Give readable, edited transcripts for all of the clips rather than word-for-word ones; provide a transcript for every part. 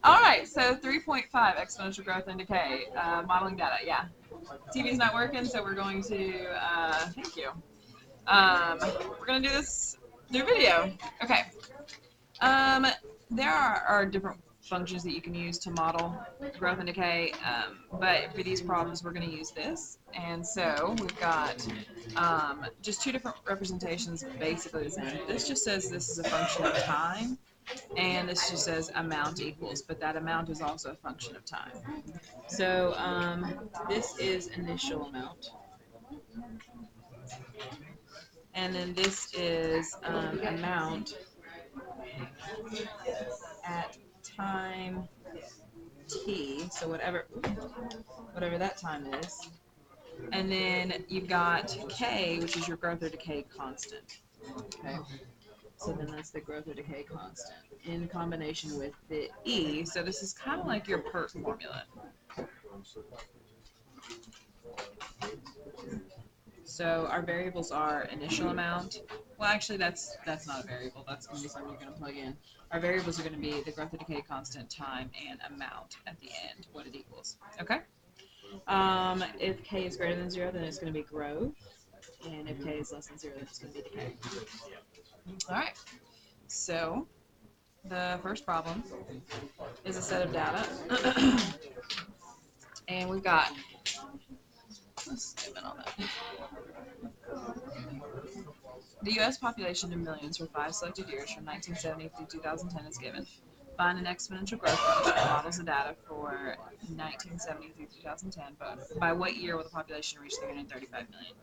All right, so 3.5 exponential growth and decay, modeling data. Yeah, TV's not working, so we're going to. Thank you. We're gonna do this through video. Okay. Um, there are different functions that you can use to model growth and decay, but for these problems we're going to use this. And so we've got just two different representations, basically the same. This just says this is a function of time, and this just says amount equals, but that amount is also a function of time. So this is initial amount, and then this is amount at time t, so whatever that time is. And then you've got k, which is your growth or decay constant. Okay. So then that's the growth or decay constant in combination with the e. So this is kind of like your PERT formula. So our variables are initial amount. Well, actually, that's not a variable. That's going to be something you're going to plug in. Our variables are going to be the growth or decay constant, time, and amount at the end, what it equals. Okay? If k is greater than 0, then it's going to be growth. And if k is less than 0, then it's going to be decay. All right. So the first problem is a set of data. And we've got, let's zoom in on that. The U.S. population in millions for 5 selected years from 1970 through 2010 is given. Find an exponential growth function that models the data for 1970 through 2010, but by what year will the population reach 335 million?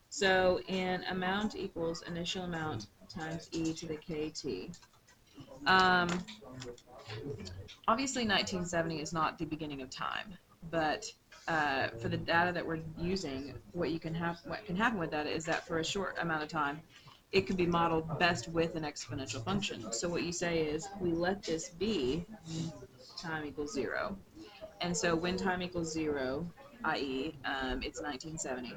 So in amount equals initial amount times e to the kt. Obviously 1970 is not the beginning of time, but for the data that we're using, what can happen with that is that for a short amount of time, it can be modeled best with an exponential function. So what you say is, we let this be time equals 0. And so when time equals 0, i.e. It's 1970,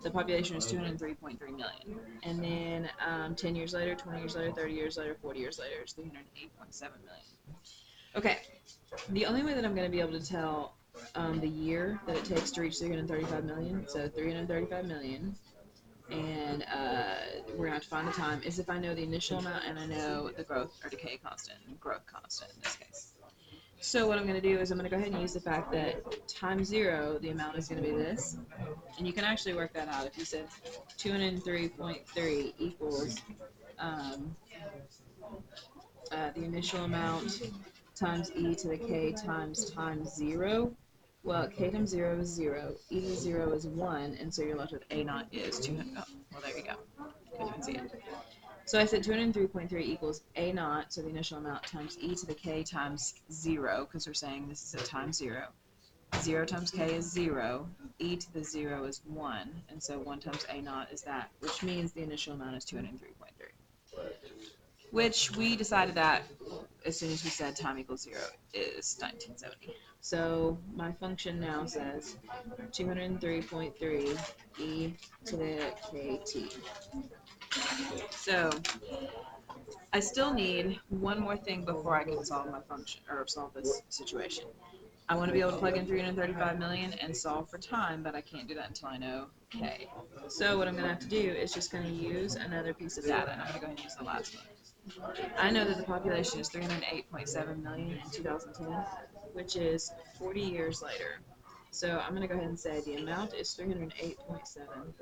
the population is 203.3 million. And then 10 years later, 20 years later, 30 years later, 40 years later, it's 308.7 million. Okay, the only way that I'm going to be able to tell the year that it takes to reach 335 million, so 335 million, and we're going to have to find the time, is if I know the initial amount and I know the growth or decay constant, growth constant in this case. So what I'm going to do is I'm going to go ahead and use the fact that times 0, the amount is going to be this, and you can actually work that out. If you said 203.3 equals the initial amount times e to the k times 0. Well, k times 0 is 0, e to the 0 is 1, and so you're left with a naught is 200. Oh, well, there you go. Couldn't even see it. So I said 203.3 equals a naught, so the initial amount, times e to the k times 0, because we're saying this is at times 0. 0 times k is 0, e to the 0 is 1, and so 1 times a naught is that, which means the initial amount is 203.3. Which we decided that as soon as we said time equals 0 is 1970. So my function now says 203.3 e to the kt. So I still need one more thing before I can solve my function or solve this situation. I want to be able to plug in 335 million and solve for time, but I can't do that until I know k. So what I'm going to have to do is just going to use another piece of data, and I'm going to go ahead and use the last one. I know that the population is 308.7 million in 2010, which is 40 years later. So I'm going to go ahead and say the amount is 308.7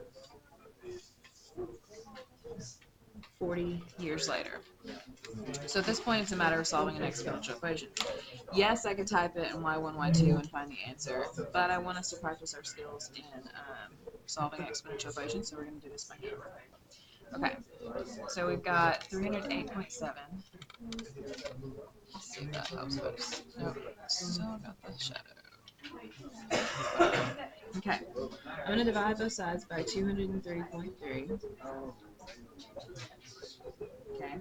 40 years later. So at this point, it's a matter of solving an exponential equation. Yes, I could type it in y1, y2 and find the answer, but I want us to practice our skills in solving exponential equations, so we're going to do this by hand. Okay, so we've got 308.7. Let's see if that helps folks. Nope, still got the shadow. Okay, I'm going to divide both sides by 203.3. Okay,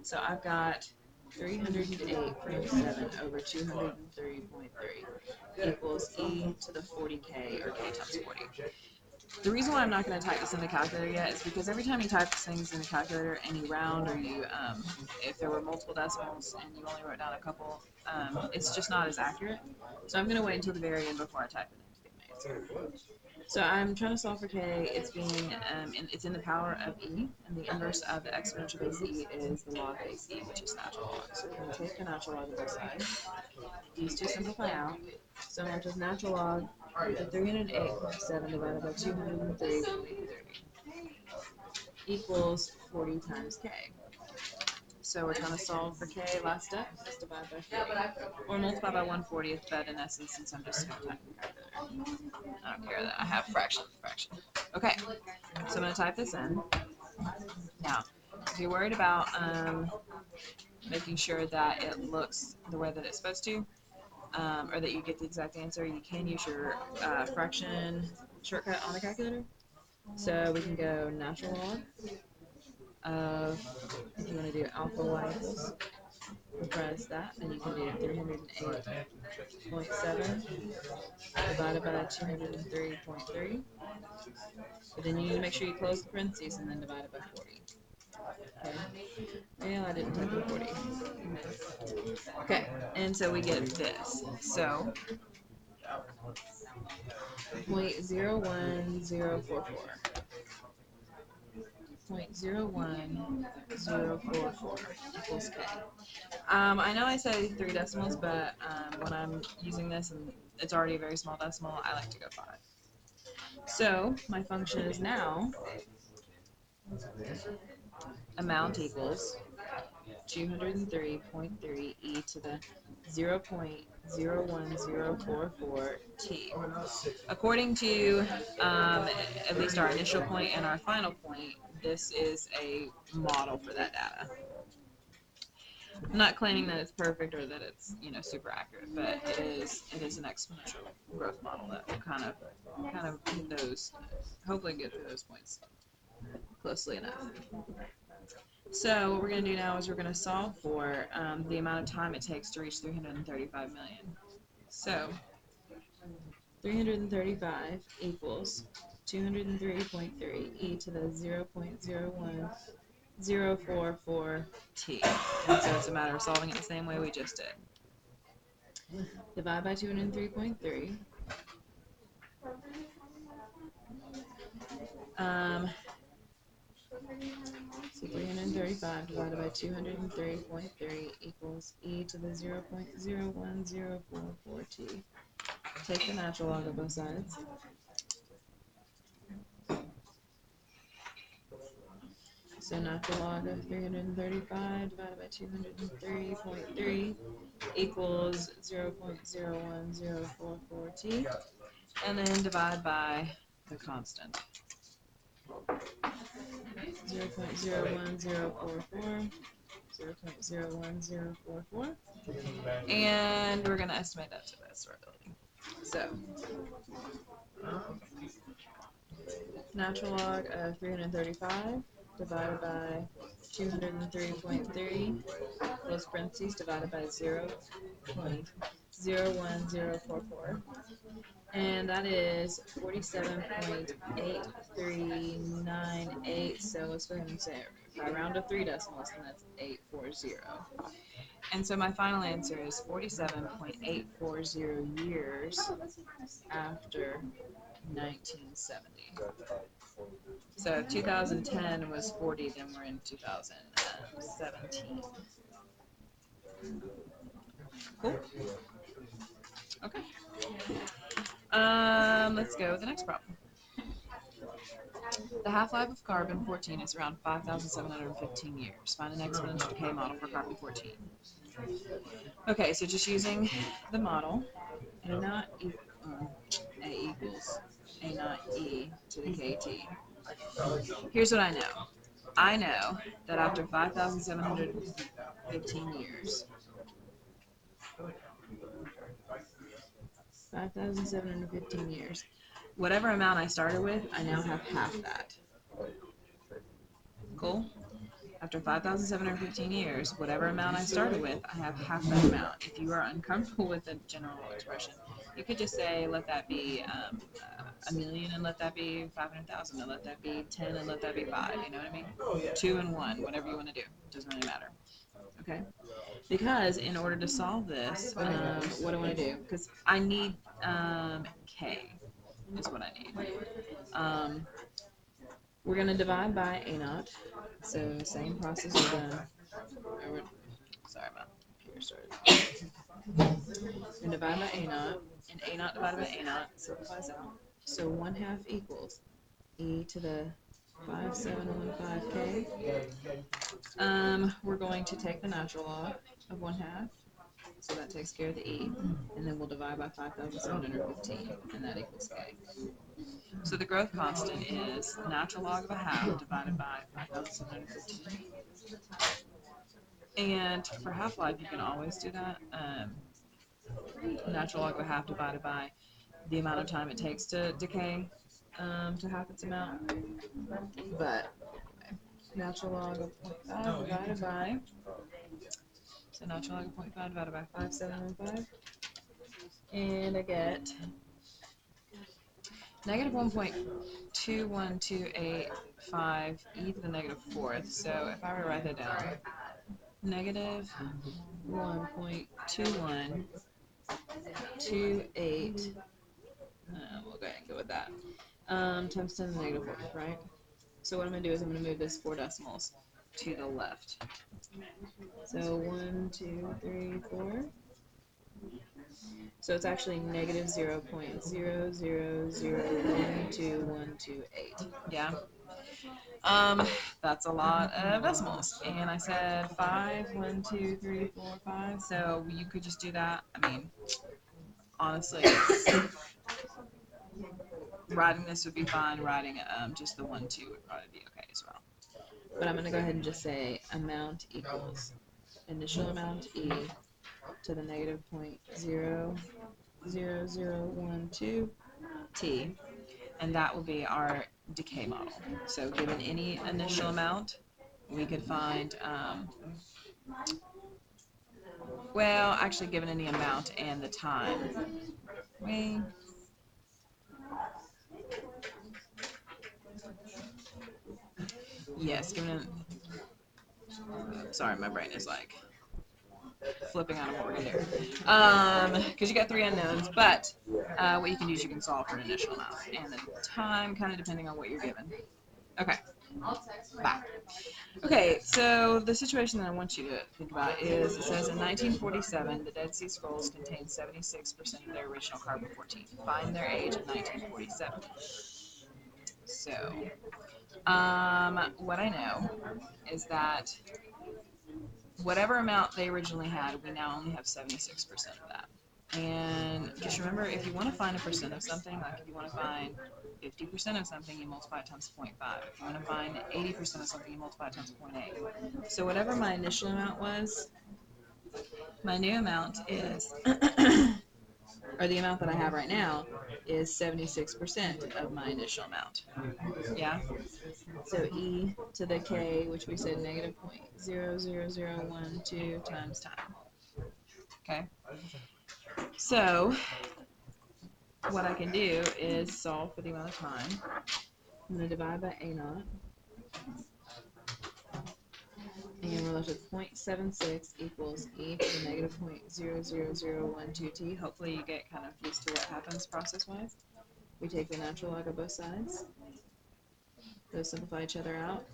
so I've got 308.7 over 203.3 equals e to the 40k, or k times 40. The reason why I'm not going to type this in the calculator yet is because every time you type things in the calculator and you round, or you, if there were multiple decimals and you only wrote down a couple, it's just not as accurate. So I'm going to wait until the very end before I type it into the answer. So I'm trying to solve for k. It's it's in the power of e, and the inverse of the exponential base e is the log base e, which is natural log. So we're going to take the natural log of both sides. These two simplify out. So I'm left with natural log of 308.7 divided by 203.30 equals 40 times k. So we're trying to solve for k. Last step is divide by 40. Or multiply by 1/40th, but in essence, since I'm just going to type in the calculator, I don't care that I have fraction. Okay, so I'm going to type this in. Now, if you're worried about making sure that it looks the way that it's supposed to, or that you get the exact answer, you can use your fraction shortcut on the calculator. So we can go natural log of, if you want to do alpha y equals, compress that, then you can do 308.7 divided by 203.3. But then you need to make sure you close the parentheses and then divide it by 40. Okay. Well, I didn't type in 40. Okay, and so we get this. So 0.01044. 0.01044 equals k. I know I say 3 decimals, but when I'm using this and it's already a very small decimal, I like to go 5. So my function is now amount equals 203.3 e to the 0.01044 t. According to at least our initial point and our final point, this is a model for that data. I'm not claiming that it's perfect or that it's super accurate, but it is an exponential growth model that will kind of hit those, hopefully get through those points closely enough. So what we're going to do now is we're going to solve for the amount of time it takes to reach 335 million. So 335 equals 203.3 e to the 0.01044 t. And so it's a matter of solving it the same way we just did. Divide by 203.3. So 335 divided by 203.3 equals e to the 0.01044 t. Take the natural log of both sides. So natural log of 335 divided by 203.3 equals 0.01044 t. And then divide by the constant. 0.01044. 0.01044, and we're going to estimate that to the best of our ability. So, natural log of 335 divided by 203.3, close parentheses, divided by 0.01044, and that is 47.8398, so let's go ahead and say it. If I round to 3 decimals, then that's 840. And so my final answer is 47.840 years after 1970. So if 2010 was 40, then we're in 2017. Cool. Okay. Let's go with the next problem. The half-life of carbon-14 is around 5,715 years. Find an exponential decay model for carbon-14. Okay, so just using the model, A naught A equals A naught E to the KT. Here's what I know. I know that after 5,715 years, 5,715 years, whatever amount I started with, I now have half that. Cool? After 5,715 years, whatever amount I started with, I have half that amount. If you are uncomfortable with the general expression, You could just say, let that be a million, and let that be 500,000, and let that be 10, and let that be 5. You know what I mean? 2 and 1, whatever you want to do. Doesn't really matter. Okay? Because in order to solve this, what do I want to do? Because I need k is what I need. We're going to divide by a naught. So same process we've done. Sorry, my computer started. We're going to divide by a naught, and a naught divided by a naught simplifies out. So 1/2 equals e to the 5715k. We're going to take the natural log of 1/2. So that takes care of the e, and then we'll divide by 5,715, and that equals k. So the growth constant is natural log of a half divided by 5,715. And for half-life, you can always do that. Natural log of a half divided by the amount of time it takes to decay to half its amount. But natural log of 0.5 divided by, so natural log of 0.5 divided by 5715, and I get negative 1.21285 e to the negative fourth. So if I were to write that down, negative 1.2128, we'll go ahead and go with that, times 10 to the negative fourth, right? So what I'm going to do is I'm going to move this 4 decimals to the left. So 1, 2, 3, 4. So it's actually negative 0.0001228. Yeah. That's a lot of decimals. And I said 5, 1, 2, 3, 4, 5. So you could just do that. I mean, honestly, writing this would be fine. Writing just the 1, 2 would probably be okay as well. But I'm going to go ahead and just say amount equals initial amount e to the negative 0.00012 t, and that will be our decay model. So given any initial amount, we could find, well, actually given any amount and the time, yes, given, sorry, my brain is like flipping out of what we're going to do. Because you got 3 unknowns, but what you can do is you can solve for an initial amount and the time, kind of depending on what you're given. Okay, bye. Okay, so the situation that I want you to think about is, it says in 1947, the Dead Sea Scrolls contained 76% of their original carbon-14. Find their age in 1947. So, what I know is that whatever amount they originally had, we now only have 76% of that. And just remember, if you want to find a percent of something, like if you want to find 50% of something, you multiply it times 0.5. If you want to find 80% of something, you multiply it times 0.8. So whatever my initial amount was, my new amount is, or the amount that I have right now, is 76% of my initial amount. Yeah? So e to the k, which we said negative 0.00012 times time. Okay? So, what I can do is solve for the amount of time. I'm going to divide by a naught. And we're left with 0.76 equals e to the negative 0.00012 t. Hopefully you get kind of used to what happens process-wise. We take the natural log of both sides. Those simplify each other out.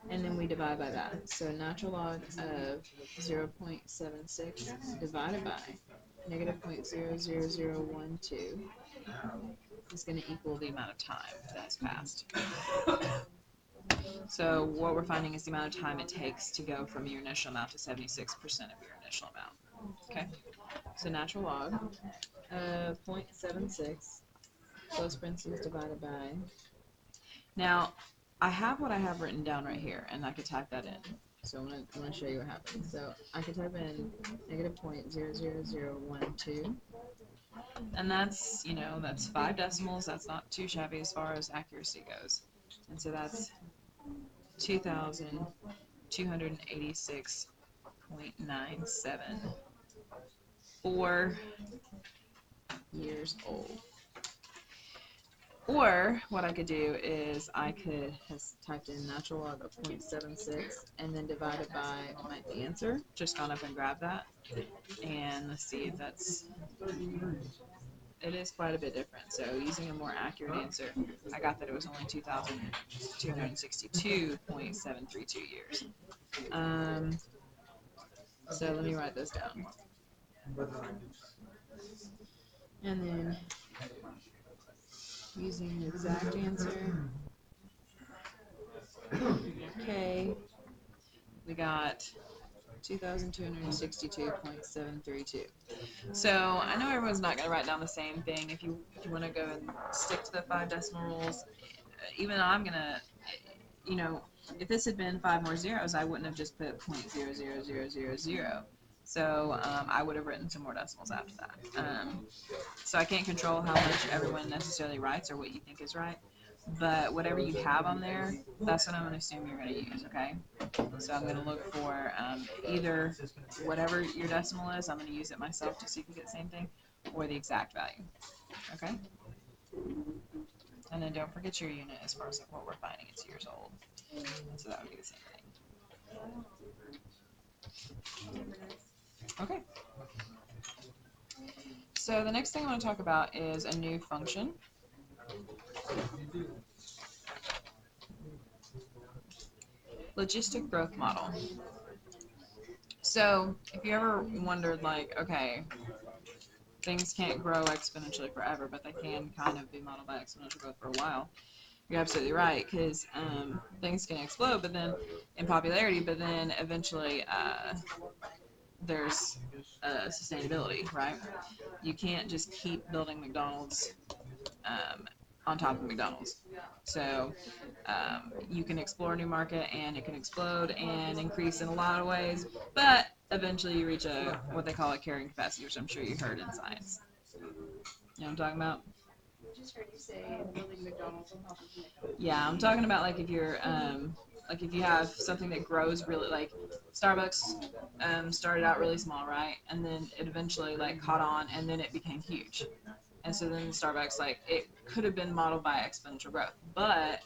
And then we divide by that. So natural log of 0.76 divided by negative 0.00012 is going to equal the amount of time that has passed. So what we're finding is the amount of time it takes to go from your initial amount to 76% of your initial amount. Okay? So natural log of 0.76 close parentheses divided by. Now, I have what I have written down right here, and I could type that in. So I'm going to show you what happens. So I can type in negative 0.00012. And that's, you know, that's 5 decimals. That's not too shabby as far as accuracy goes. And so that's 2,286.97 or years old. Or what I could do is I could have typed in natural log of 0.76 and then divided by my answer. Just gone up and grabbed that. And let's see if that's, it is quite a bit different. So using a more accurate answer, I got that it was only 2,262.732 years. So let me write this down. And then using the exact answer, okay, we got 2,262.732. So I know everyone's not going to write down the same thing. If you want to go and stick to the 5 decimal rules, even though I'm going to, you know, if this had been 5 more zeros, I wouldn't have just put 0.00000. So I would have written some more decimals after that. So I can't control how much everyone necessarily writes or what you think is right. But whatever you have on there, that's what I'm going to assume you're going to use, okay? So I'm going to look for either whatever your decimal is, I'm going to use it myself to see if you get the same thing, or the exact value, okay? And then don't forget your unit as far as like what we're finding, it's years old. So that would be the same thing. Okay. So the next thing I want to talk about is a new function. Logistic growth model. So if you ever wondered like, okay, things can't grow exponentially forever, but they can kind of be modeled by exponential growth for a while, you're absolutely right, because things can explode but then in popularity, but then eventually there's sustainability, right? You can't just keep building McDonald's on top of McDonald's. So you can explore a new market and it can explode and increase in a lot of ways, but eventually you reach what they call a carrying capacity, which I'm sure you heard in science. You know what I'm talking about? Just heard you say building McDonald's on top of McDonald's. Yeah, I'm talking about like if you're like if you have something that grows really, like Starbucks started out really small, right? And then it eventually like caught on and then it became huge. And so then Starbucks, like, it could have been modeled by exponential growth, but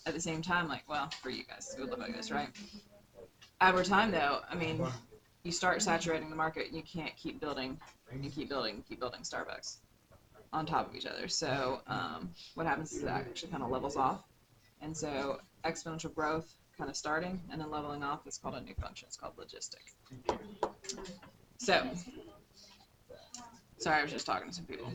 at the same time, like, well, for you guys, it would look like this, right? Over time, though, I mean, you start saturating the market, and you can't keep building and keep building Starbucks on top of each other. So what happens is it actually kind of levels off, and so exponential growth kind of starting and then leveling off is called a new function. It's called logistic. So, sorry, I was just talking to some people.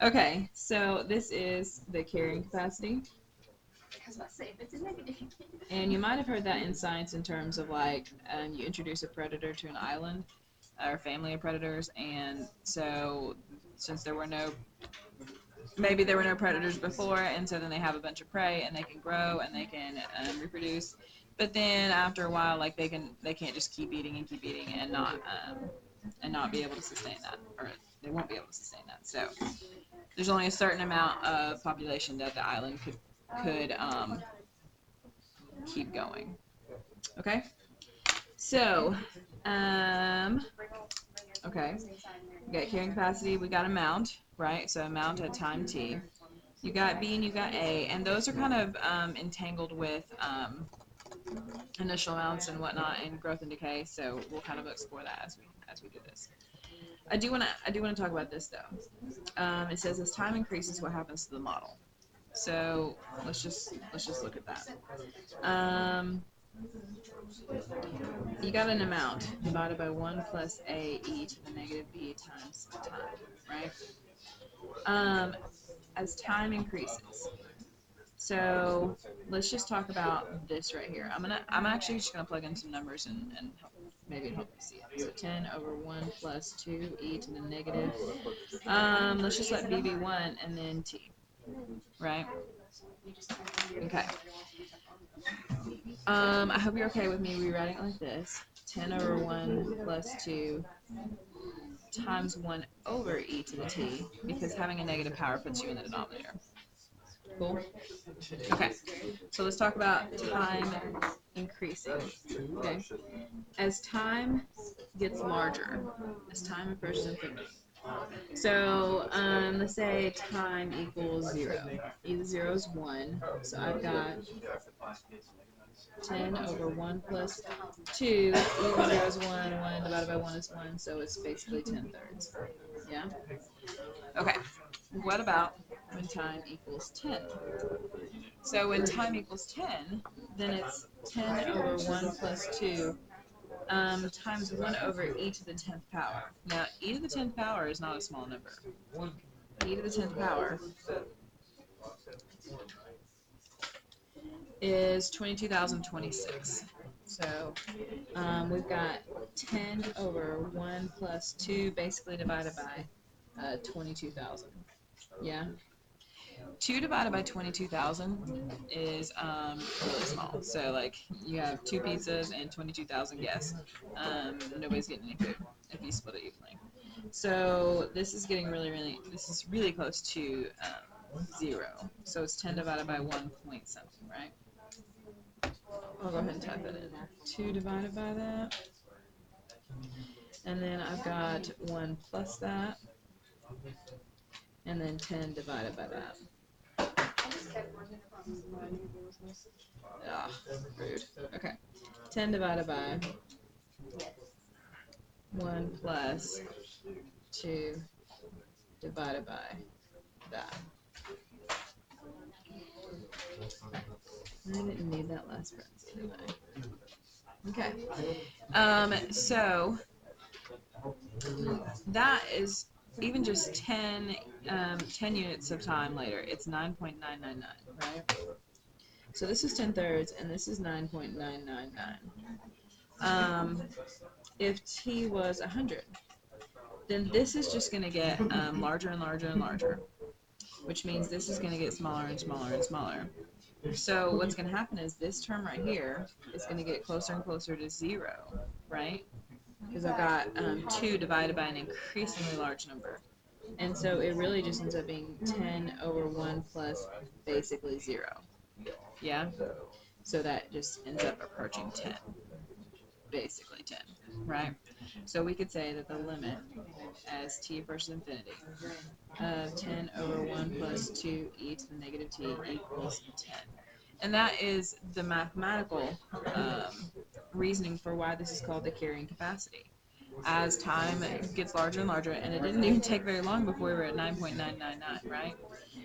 Okay, so this is the carrying capacity. And you might have heard that in science in terms of like you introduce a predator to an island or family of predators, and so since maybe there were no predators before, and so then they have a bunch of prey and they can grow and they can reproduce, but then after a while, like they can't just keep eating and not be able to sustain that, or they won't be able to sustain that. So there's only a certain amount of population that the island could keep going. Okay, so okay, we got carrying capacity, we got amount, right? So amount at time t. You got B and you got A, and those are kind of entangled with initial amounts and whatnot, and growth and decay. So we'll kind of explore that as we do this. I do want to talk about this though. It says as time increases, what happens to the model? So let's just look at that. You got an amount divided by 1 plus a e to the negative b times time, right? As time increases. So let's just talk about this right here. I'm actually just gonna plug in some numbers and maybe help you see it. So 10 over 1 plus 2 e to the negative. Let's just let b be 1 and then t, right? Okay. I hope you're okay with me rewriting it like this. 10 over 1 plus 2 times 1 over e to the t, because having a negative power puts you in the denominator. Cool? Okay, so let's talk about time increasing. Okay, as time gets larger as time approaches infinity. So let's say time equals 0. E to the 0 is 1. So I've got 10 over 1 plus 2. E to the 0 is 1. 1 divided by 1 is 1. So it's basically 10 thirds. Yeah? Okay. What about when time equals 10? So when time equals 10, then it's 10 over 1 plus 2 times 1 over e to the 10th power. Now, e to the 10th power is not a small number. E to the 10th power is 22,026. So we've got 10 over 1 plus 2 basically divided by 22,000. Yeah? 2 divided by 22,000 is really small. So, like, you have 2 pizzas and 22,000 guests. Nobody's getting any food if you split it evenly. So, this is getting this is really close to 0. So, it's 10 divided by 1 point something, right? I'll go ahead and type that in. 2 divided by that. And then I've got 1 plus that. And then 10 divided by that. Ah, rude. Okay. 10 divided by 1 plus 2 divided by that. I didn't need that last parenthesis anyway. Okay. So that is even just 10 units of time later. It's 9.999, right? So this is 10 thirds, and this is 9.999. If t was 100, then this is just going to get larger and larger and larger, which means this is going to get smaller and smaller and smaller. So what's going to happen is this term right here is going to get closer and closer to 0, right? Because I've got 2 divided by an increasingly large number. And so it really just ends up being 10 over 1 plus basically 0. Yeah? So that just ends up approaching 10. Basically 10, right? So we could say that the limit as t approaches infinity of 10 over 1 plus 2 e to the negative t equals 10. And that is the mathematical reasoning for why this is called the carrying capacity. As time gets larger and larger, and it didn't even take very long before we were at 9.999, right?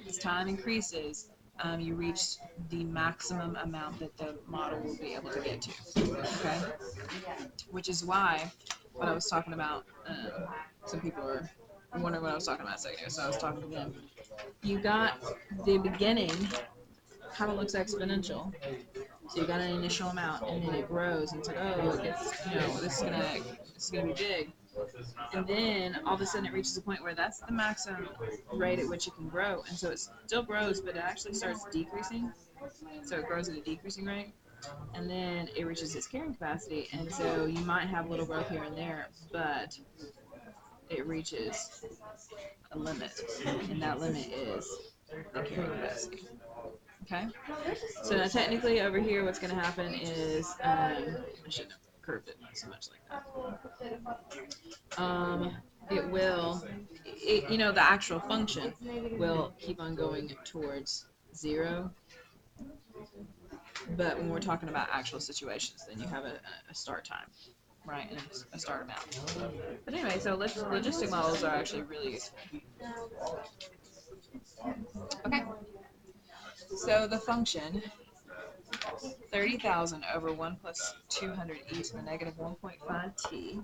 As time increases, you reach the maximum amount that the model will be able to get to, okay? Which is why what I was talking about, some people are wondering what I was talking about a second ago, so I was talking to them. You got the beginning kind of looks exponential. So you got an initial amount, and then it grows, and it's like, oh, it gets, this is gonna be big. And then all of a sudden it reaches a point where that's the maximum rate at which it can grow, and so it still grows, but it actually starts decreasing. So it grows at a decreasing rate, and then it reaches its carrying capacity, and so you might have a little growth here and there, but it reaches a limit, and that limit is the carrying capacity. Okay? So now technically over here what's going to happen is, I shouldn't have curved it so much like that. It will, the actual function will keep on going towards 0. But when we're talking about actual situations, then you have a start time, right, and a start amount. But anyway, so logistic models are actually really useful. Okay. So the function 30,000 over 1 plus 200 e to the negative 1.5 t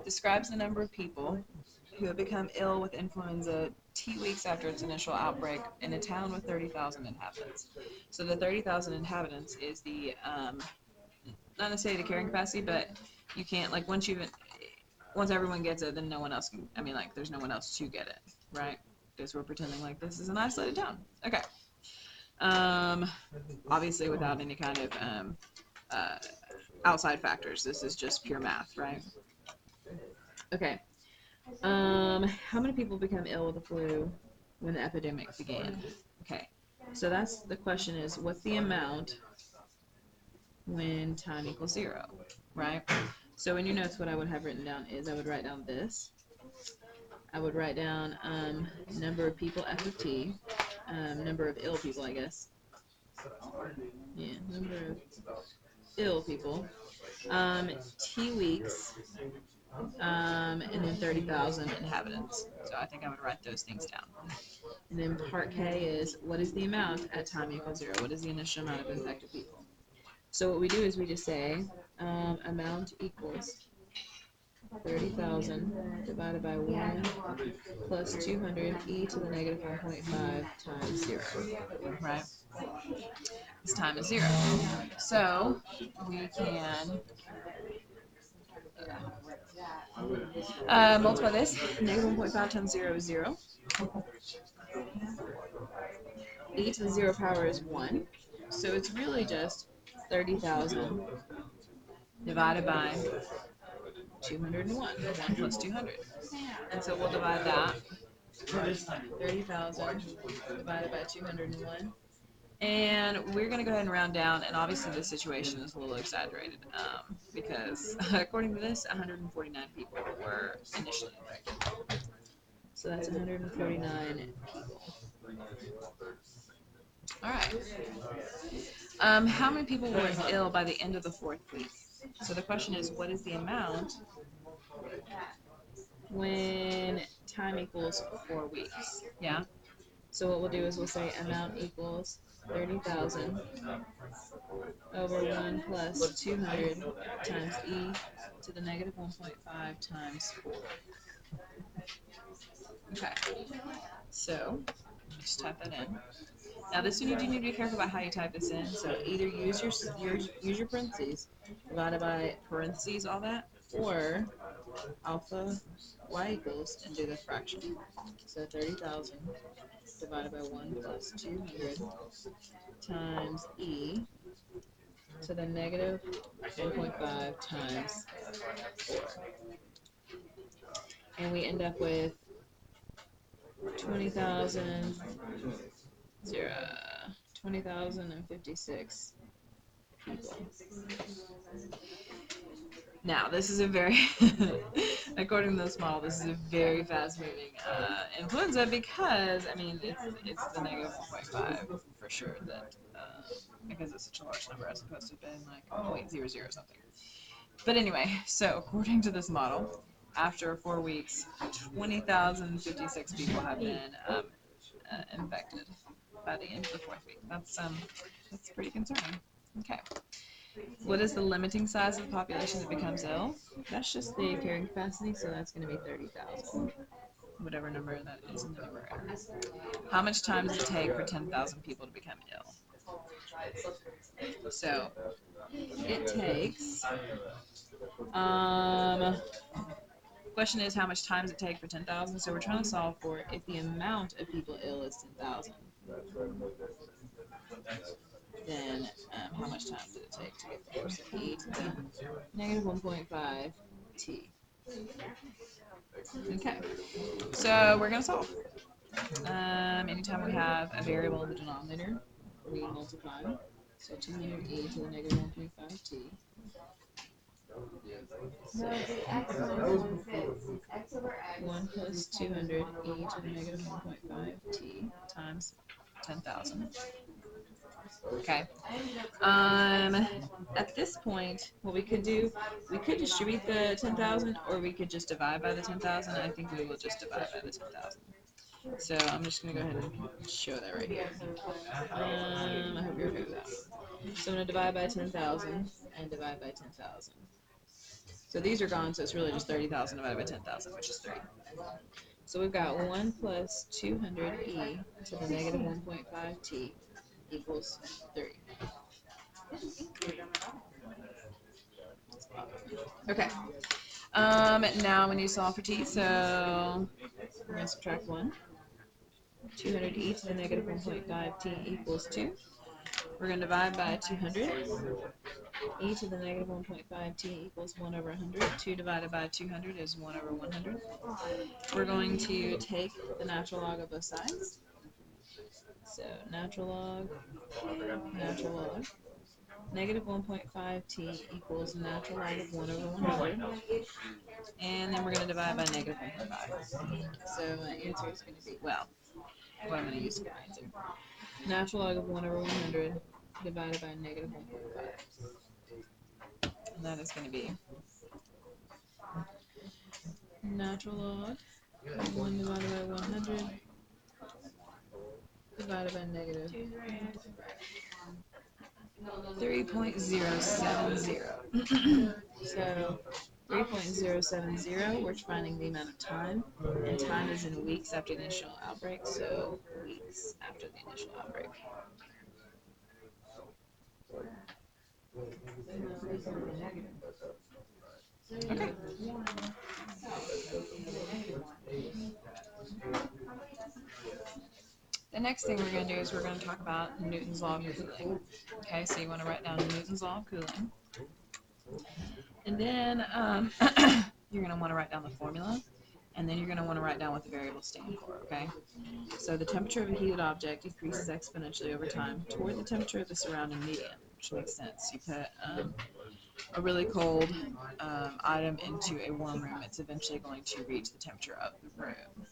describes the number of people who have become ill with influenza T weeks after its initial outbreak in a town with 30,000 inhabitants. So the 30,000 inhabitants is the, not necessarily the carrying capacity, but you can't, like, once everyone gets it, then no one else can, there's no one else to get it, right? Because we're pretending like this is an isolated town. Okay. Obviously without any kind of outside factors. This is just pure math, right? Okay. How many people become ill with the flu when the epidemic began? Okay. So that's the question is, what's the amount when time equals 0, right? So in your notes, what I would have written down is I would write down this. I would write down number of people f of t, number of ill people, I guess. Yeah, number of ill people. T weeks, and then 30,000 inhabitants. So I think I would write those things down. And then part K is what is the amount at time equals 0? What is the initial amount of infected people? So what we do is we just say amount equals 30,000 divided by 1 plus 200 e to the negative 1.5 times 0. Right? This time is 0. So we can multiply this. Negative 1.5 times 0 is 0. E to the 0 power is 1. So it's really just 30,000 divided by 201. 1 plus 200. And so we'll divide that. 30,000 divided by 201. And we're going to go ahead and round down, and obviously this situation is a little exaggerated because according to this, 149 people were initially infected. So that's 149 people. All right. How many people were ill by the end of the 4th week? So the question is, what is the amount when time equals 4 weeks? Yeah. So what we'll do is we'll say amount equals 30,000 over 1 plus 200 times e to the negative 1.5 times 4. Okay, so just type that in. Now this one you do need to be careful about how you type this in. So either use your parentheses, divided by parentheses, all that, or alpha y equals and do the fraction. So 30,000 divided by 1 plus 200 times e to the negative 1.5 times 4. And we end up with 20,000, 20,056 people. Now, this is a very, according to this model, this is a very fast-moving influenza because, I mean, it's the negative 1.5 for sure that, because it's such a large number as opposed to being like 0.00 something. But anyway, so according to this model, after 4 weeks, 20,056 people have been infected by the end of the 4th week. That's pretty concerning. Okay. What is the limiting size of the population that becomes ill? That's just the carrying capacity, so that's going to be 30,000. Whatever number that is in the numerator. How much time does it take for 10,000 people to become ill? So it takes. Question is how much time does it take for 10,000? So we're trying to solve for if the amount of people ill is 10,000. Then how much time did it take to get there? So e to the negative 1.5 t. Okay, so we're going to solve. Anytime we have a variable in the denominator, we multiply. So 200 e to the negative 1.5 t. So 1 plus 200 e to the negative 1.5 t times 10,000. Okay. At this point, what we could do, we could distribute the 10,000, or we could just divide by the 10,000. I think we will just divide by the 10,000. So I'm just going to go ahead and show that right here. I hope you're okay with that. So I'm going to divide by 10,000 and divide by 10,000. So these are gone, so it's really just 30,000 divided by 10,000, which is 3. So we've got 1 plus 200 e to the negative 1.5 t equals 3. Okay. Now we need to solve for t, so we're going to subtract 1. 200 e to the negative 1.5 t equals 2. We're going to divide by 200. E to the negative 1.5 t equals 1 over 100. 2 divided by 200 is 1 over 100. We're going to take the natural log of both sides. So natural log, natural log. negative 1.5t equals natural log of 1 over 100. And then we're going to divide by negative 1.5. So my answer is going to be, well, what I'm going to use for my answer. Natural log of 1 over 100 divided by negative 1.5. And that is going to be natural log of 1 divided by 100 divided by negative 3.070. So 3.070, we're finding the amount of time, and time is in weeks after the initial outbreak, so weeks after the initial outbreak. Okay. The next thing we're going to do is we're going to talk about Newton's law of cooling. Okay, so you want to write down Newton's law of cooling. And then you're going to want to write down the formula, and then you're going to want to write down what the variables stand for, okay? So the temperature of a heated object increases exponentially over time toward the temperature of the surrounding medium, which makes sense. You put a really cold item into a warm room, it's eventually going to reach the temperature of the room.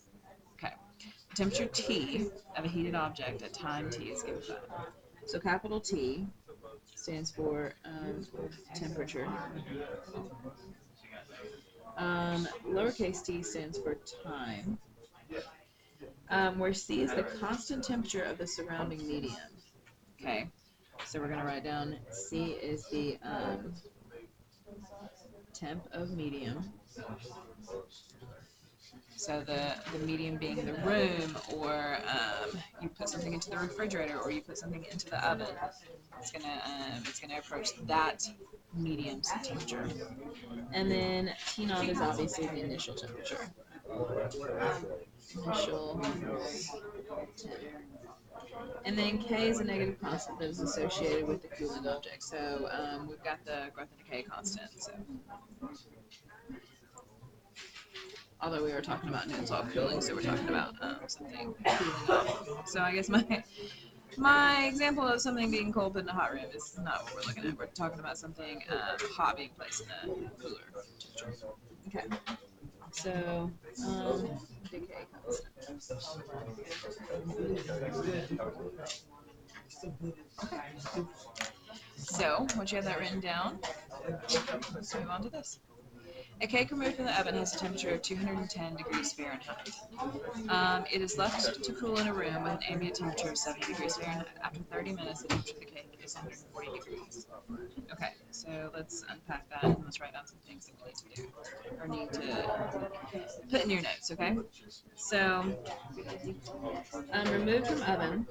Okay. The temperature T of a heated object at time T is given by. So capital T stands for temperature. Lowercase t stands for time. Where C is the constant temperature of the surrounding medium. Okay, so we're going to write down C is the temp of medium. So the medium being the room, or you put something into the refrigerator, or you put something into the oven. It's gonna approach that medium's temperature. And then T naught is obviously the initial temperature. Initial temp. And then K is a negative constant that is associated with the cooling object. So we've got the growth and decay constant. So although we were talking about Newton's law of cooling, so we're talking about something cooling off. So I guess my example of something being cold put in a hot room is not what we're looking at. We're talking about something hot being placed in a cooler temperature. Okay. So decay constant. So once you have that written down, let's move on to this. A cake removed from the oven has a temperature of 210 degrees Fahrenheit. It is left to cool in a room with an ambient temperature of 70 degrees Fahrenheit. After 30 minutes, the temperature of the cake is 140 degrees. Okay, so let's unpack that and let's write down some things that we need to do, or need to put in your notes, okay? So, removed from oven.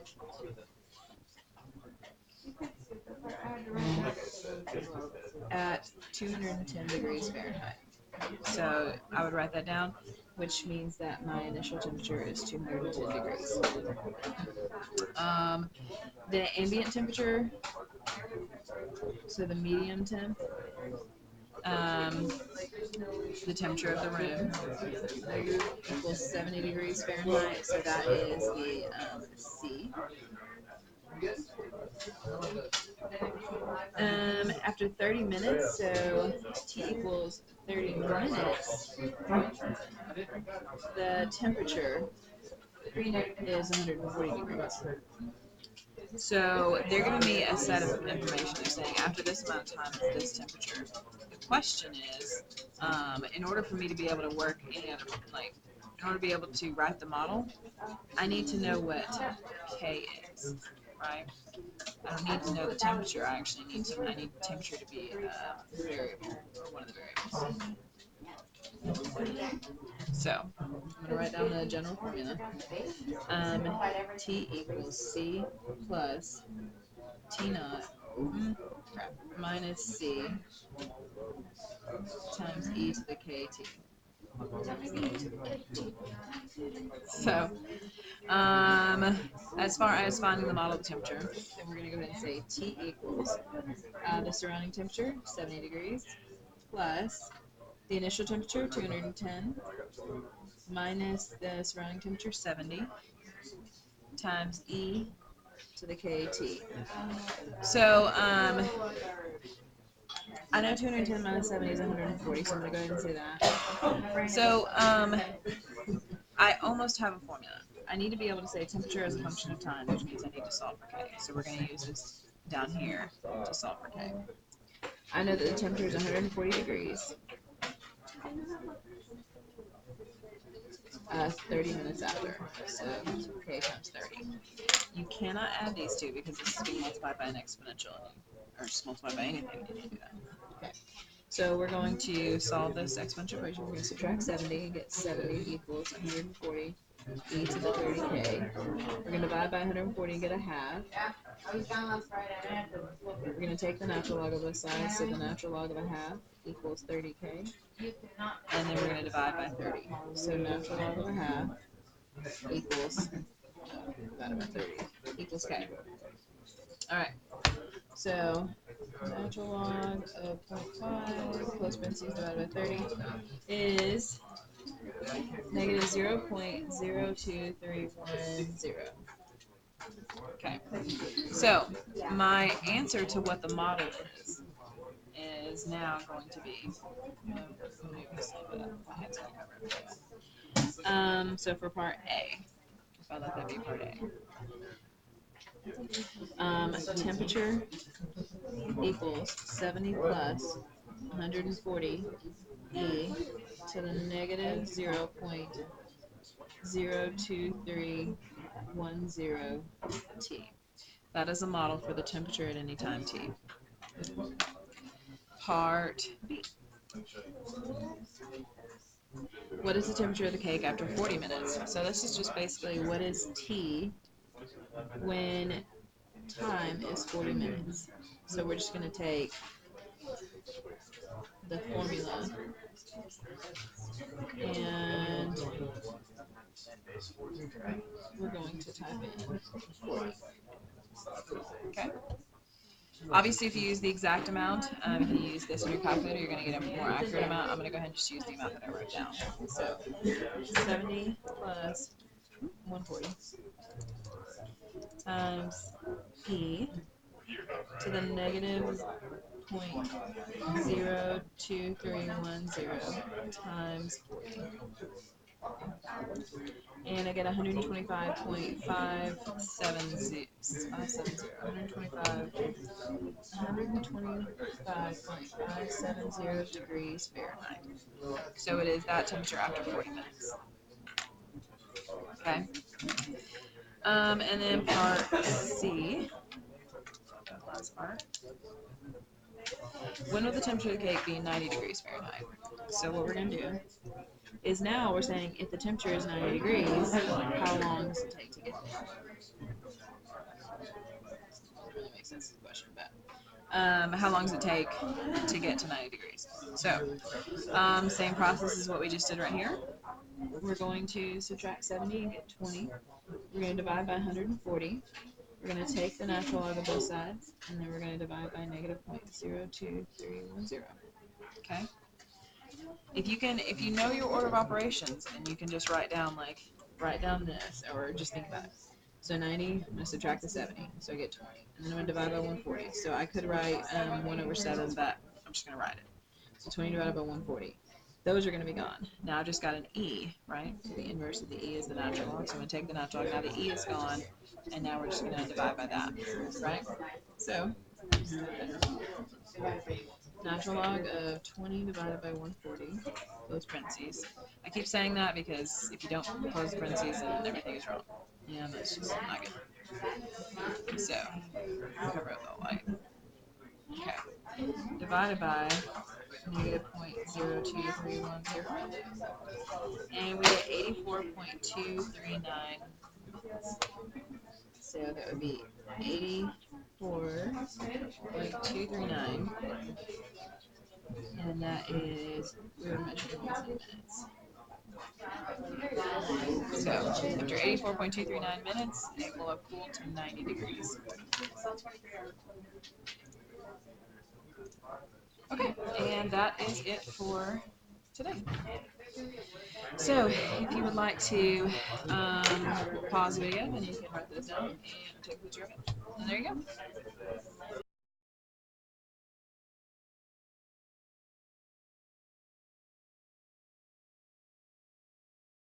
At 210 degrees Fahrenheit. So I would write that down, which means that my initial temperature is 210 degrees. The ambient temperature, so the medium temp, the temperature of the room equals 70 degrees Fahrenheit, so that is the C. After 30 minutes, so T equals 30 minutes, the temperature is 140 degrees. So they're giving me a set of information. They're saying after this amount of time at this temperature. The question is, in order for me to be able to work in order to be able to write the model, I need to know what K is, right? I don't need to know the temperature. I actually need I need the temperature to be a variable, or one of the variables. So I'm going to write down the general formula. T equals C plus T naught minus C times e to the kt. So, as far as finding the model of the temperature, then we're going to go ahead and say T equals the surrounding temperature, 70 degrees, plus the initial temperature, 210, minus the surrounding temperature, 70, times E to the KT. So, I know 210 minus 70 is 140, so I'm going to go ahead and say that. So, I almost have a formula. I need to be able to say temperature as a function of time, which means I need to solve for K. So we're going to use this down here to solve for K. I know that the temperature is 140 degrees. 30 minutes after, so K times 30. You cannot add these two because this is being multiplied by an exponential, or just multiplied by anything, you need to do that. Okay, so we're going to solve this exponential equation. We're going to subtract 70 and get 70 equals 140 e to the 30k. We're going to divide by 140 and get a half. We're going to take the natural log of both sides, so the natural log of a half equals 30k. And then we're going to divide by 30. So natural log of a half equals divided by 30 equals k. Alright, so natural log of 0.5 plus parentheses divided by 30 is negative 0.02310. Okay, so my answer to what the model is now going to be, so for part A, if I let that be part A, temperature equals 70 plus 140 e to the negative 0.02310 t. That is a model for the temperature at any time t. Part B. What is the temperature of the cake after 40 minutes? So this is just basically what is t when time is 40 minutes. So we're just going to take the formula and we're going to type in 40. Okay. Obviously, if you use the exact amount, if you use this in your calculator, you're going to get a more accurate amount. I'm going to go ahead and just use the amount that I wrote down. So 70 plus 140 times e to the negative 0.02310 times 40. And I get 125.570 degrees Fahrenheit. So it is that temperature after 40 minutes. Okay. And then part C, that last part. When will the temperature of the cake be 90 degrees Fahrenheit? So what we're going to do is now we're saying if the temperature is 90 degrees, how long does it take to get there? Doesn't really make sense to the question, but how long does it take to get to 90 degrees? So same process as what we just did right here. We're going to subtract 70 and get 20. We're going to divide by 140. We're going to take the natural log of both sides, and then we're going to divide by negative 0.02310. Okay. If you know your order of operations, and you can just write down this, or just think about it. So 90, I'm going to subtract the 70, so I get 20, and then I'm going to divide by 140. So I could write 1 over 7, but I'm just going to write it. So 20 divided by 140. Those are going to be gone. Now I've just got an e, right? So the inverse of the e is the natural log. So I'm going to take the natural log. Now the e is gone, and now we're just going to divide by that, right? So natural log of 20 divided by 140, close parentheses. I keep saying that because if you don't close the parentheses, then everything is wrong. Yeah, that's just not good. So, cover it with all white. Okay. Divided by negative 0.02310. And we get 84.239. So that would be 84.239. And that is, we would measure these in minutes. So after 84.239 minutes, it will have cooled to 90 degrees. Okay, and that is it for today. So, if you would like to pause the video, then you can write this down and take a picture of it. And there you go.